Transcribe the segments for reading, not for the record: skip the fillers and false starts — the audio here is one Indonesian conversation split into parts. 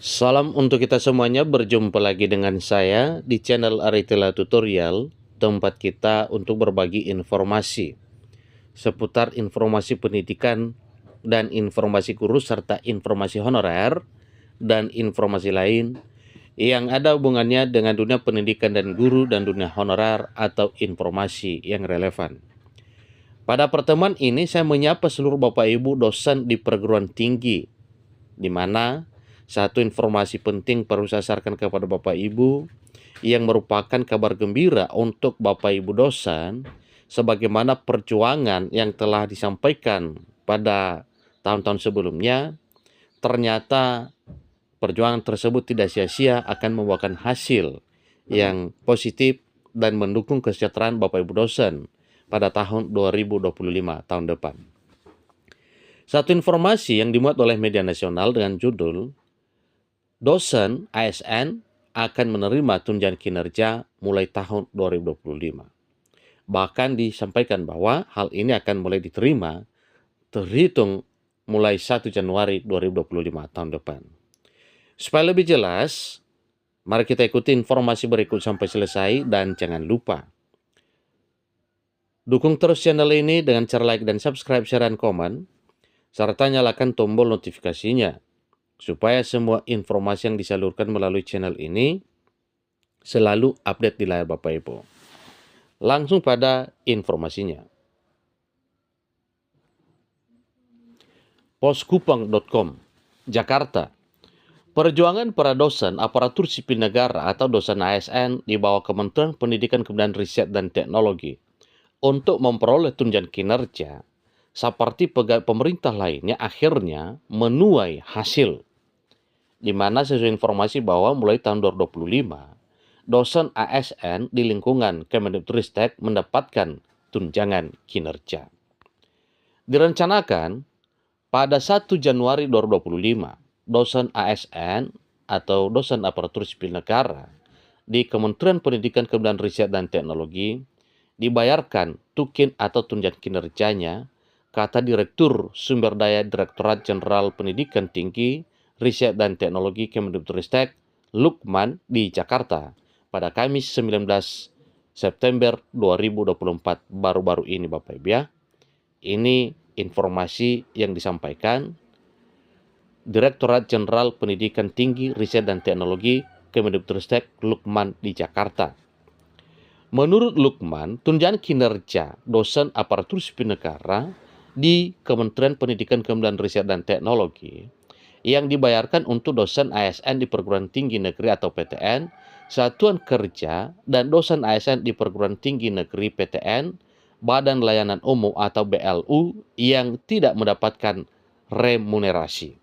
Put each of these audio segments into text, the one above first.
Salam untuk kita semuanya, berjumpa lagi dengan saya di channel Aritila Tutorial, tempat kita untuk berbagi informasi seputar informasi pendidikan dan informasi guru serta informasi honorer dan informasi lain yang ada hubungannya dengan dunia pendidikan dan guru dan dunia honorer atau informasi yang relevan. Pada pertemuan ini saya menyapa seluruh Bapak Ibu dosen di perguruan tinggi, di mana satu informasi penting perlu saya sarankan kepada Bapak Ibu yang merupakan kabar gembira untuk Bapak Ibu dosen, sebagaimana perjuangan yang telah disampaikan pada tahun-tahun sebelumnya, ternyata perjuangan tersebut tidak sia-sia, akan membuahkan hasil yang positif dan mendukung kesejahteraan Bapak Ibu dosen pada tahun 2025 tahun depan. Satu informasi yang dimuat oleh media nasional dengan judul dosen ASN akan menerima tunjangan kinerja mulai tahun 2025. Bahkan disampaikan bahwa hal ini akan mulai diterima terhitung mulai 1 Januari 2025 tahun depan. Supaya lebih jelas, mari kita ikuti informasi berikut sampai selesai dan jangan lupa dukung terus channel ini dengan cara like dan subscribe, share, dan komen, serta nyalakan tombol notifikasinya supaya semua informasi yang disalurkan melalui channel ini selalu update di layar Bapak Ibu. Langsung pada informasinya. Poskupang.com, Jakarta. Perjuangan para dosen aparatur sipil negara atau dosen ASN di bawah Kementerian Pendidikan Kebudayaan Riset dan Teknologi untuk memperoleh tunjangan kinerja seperti pegawai pemerintah lainnya akhirnya menuai hasil, di mana sesuai informasi bahwa mulai tahun 2025 dosen ASN di lingkungan Kemendikbudristek mendapatkan tunjangan kinerja. Direncanakan pada 1 Januari 2025, dosen ASN atau dosen aparatur sipil negara di Kementerian Pendidikan Kebudayaan Riset dan Teknologi dibayarkan tukin atau tunjangan kinerjanya, kata Direktur Sumber Daya Direktorat Jenderal Pendidikan Tinggi, Riset dan Teknologi Kemendikbudristek, Lukman di Jakarta pada Kamis 19 September 2024 baru-baru ini Bapak Ibu ya. Ini informasi yang disampaikan Direktorat Jenderal Pendidikan Tinggi, Riset dan Teknologi Kemendikbudristek, Lukman di Jakarta. Menurut Lukman, tunjangan kinerja dosen aparatur sipil negara di Kementerian Pendidikan Kebudayaan Riset dan Teknologi yang dibayarkan untuk dosen ASN di perguruan tinggi negeri atau PTN, satuan kerja, dan dosen ASN di perguruan tinggi negeri PTN, Badan Layanan Umum atau BLU yang tidak mendapatkan remunerasi.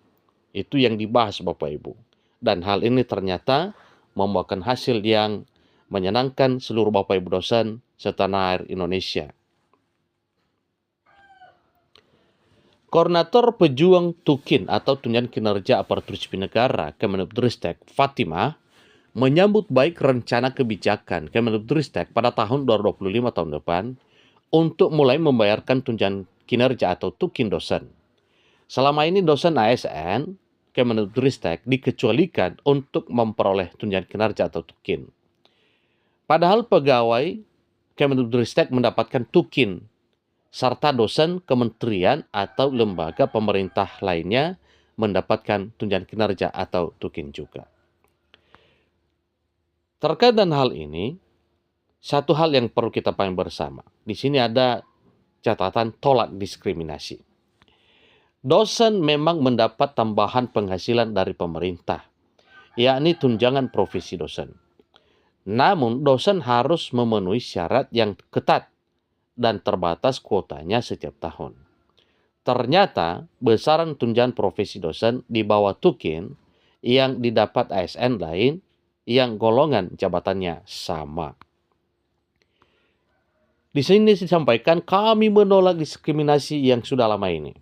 Itu yang dibahas Bapak Ibu. Dan hal ini ternyata membuahkan hasil yang menyenangkan seluruh Bapak Ibu dosen setanah air Indonesia. Koordinator Pejuang Tukin atau Tunjangan Kinerja Aparatur Sipil Negara Kemendikbudristek, Fatimah, menyambut baik rencana kebijakan Kemendikbudristek pada tahun 2025 tahun depan untuk mulai membayarkan tunjangan kinerja atau tukin dosen. Selama ini dosen ASN Kemendikbudristek dikecualikan untuk memperoleh tunjangan kinerja atau tukin. Padahal pegawai Kemendikbudristek mendapatkan tukin, serta dosen kementerian atau lembaga pemerintah lainnya mendapatkan tunjangan kinerja atau tukin juga. Terkait dengan hal ini, satu hal yang perlu kita pahami bersama. Di sini ada catatan tolak diskriminasi. Dosen memang mendapat tambahan penghasilan dari pemerintah, yakni tunjangan profesi dosen. Namun, dosen harus memenuhi syarat yang ketat dan terbatas kuotanya setiap tahun. Ternyata, besaran tunjangan profesi dosen di bawah tukin yang didapat ASN lain yang golongan jabatannya sama. Di sini disampaikan kami menolak diskriminasi yang sudah lama ini.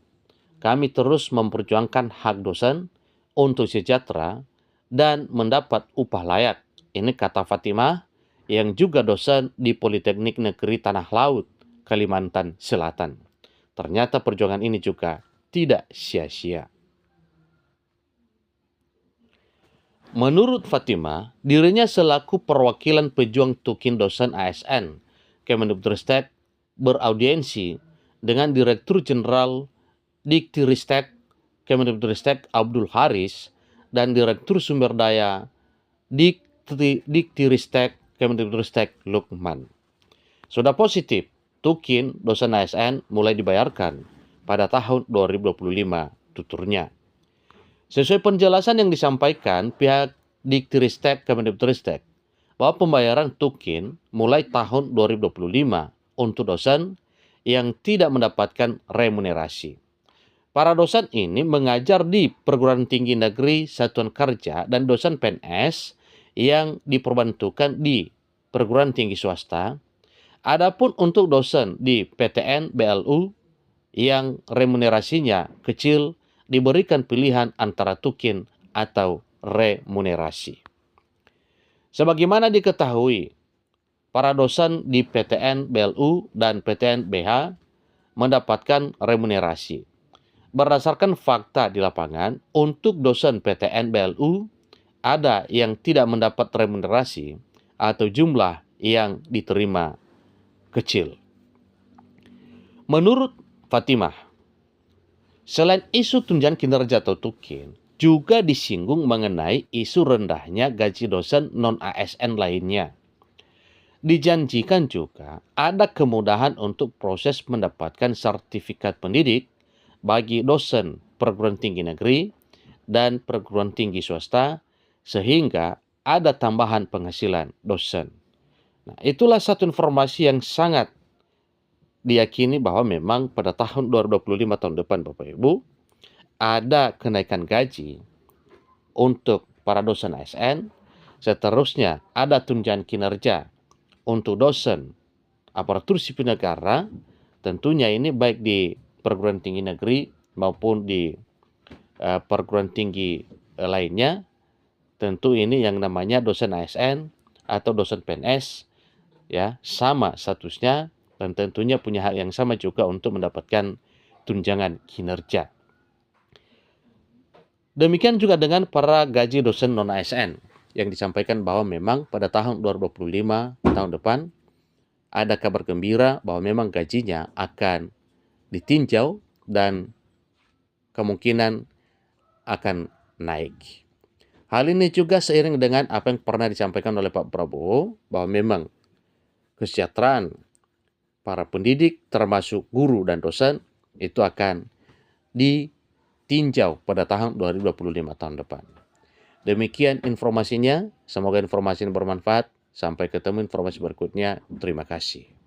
Kami terus memperjuangkan hak dosen untuk sejahtera dan mendapat upah layak. Ini kata Fatimah yang juga dosen di Politeknik Negeri Tanah Laut, Kalimantan Selatan. Ternyata perjuangan ini juga tidak sia-sia. Menurut Fatimah, dirinya selaku perwakilan pejuang Tukin dosen ASN, Kemendikbudristek beraudiensi dengan Direktur Jenderal Diktiristek Kemendikbudristek Abdul Haris dan Direktur Sumber Daya Diktiristek Kemendikbudristek Lukman. Sudah positif, Tukin dosen ASN mulai dibayarkan pada tahun 2025, tuturnya. Sesuai penjelasan yang disampaikan pihak Diktiristek Kemendikbudristek bahwa pembayaran Tukin mulai tahun 2025 untuk dosen yang tidak mendapatkan remunerasi. Para dosen ini mengajar di perguruan tinggi negeri, satuan kerja, dan dosen PNS yang diperbantukan di perguruan tinggi swasta. Adapun untuk dosen di PTN BLU yang remunerasinya kecil diberikan pilihan antara Tukin atau remunerasi. Sebagaimana diketahui, para dosen di PTN BLU dan PTN BH mendapatkan remunerasi. Berdasarkan fakta di lapangan, untuk dosen PTN BLU ada yang tidak mendapat remunerasi atau jumlah yang diterima kecil. Menurut Fatimah, selain isu tunjangan kinerja atau Tukin, juga disinggung mengenai isu rendahnya gaji dosen non-ASN lainnya. Dijanjikan juga ada kemudahan untuk proses mendapatkan sertifikat pendidik bagi dosen perguruan tinggi negeri dan perguruan tinggi swasta, sehingga ada tambahan penghasilan dosen. Nah, itulah satu informasi yang sangat diyakini bahwa memang pada tahun 2025 tahun depan Bapak Ibu ada kenaikan gaji untuk para dosen ASN. Seterusnya ada tunjangan kinerja untuk dosen aparatur sipil negara, tentunya ini baik di perguruan tinggi negeri maupun di perguruan tinggi lainnya. Tentu ini yang namanya dosen ASN atau dosen PNS ya sama statusnya dan tentunya punya hak yang sama juga untuk mendapatkan tunjangan kinerja. Demikian juga dengan para gaji dosen non-ASN yang disampaikan bahwa memang pada tahun 2025 tahun depan ada kabar gembira bahwa memang gajinya akan ditinjau dan kemungkinan akan naik. Hal ini juga seiring dengan apa yang pernah disampaikan oleh Pak Prabowo bahwa memang kesejahteraan para pendidik termasuk guru dan dosen itu akan ditinjau pada tahun 2025 tahun depan. Demikian informasinya, semoga informasi ini bermanfaat. Sampai ketemu informasi berikutnya. Terima kasih.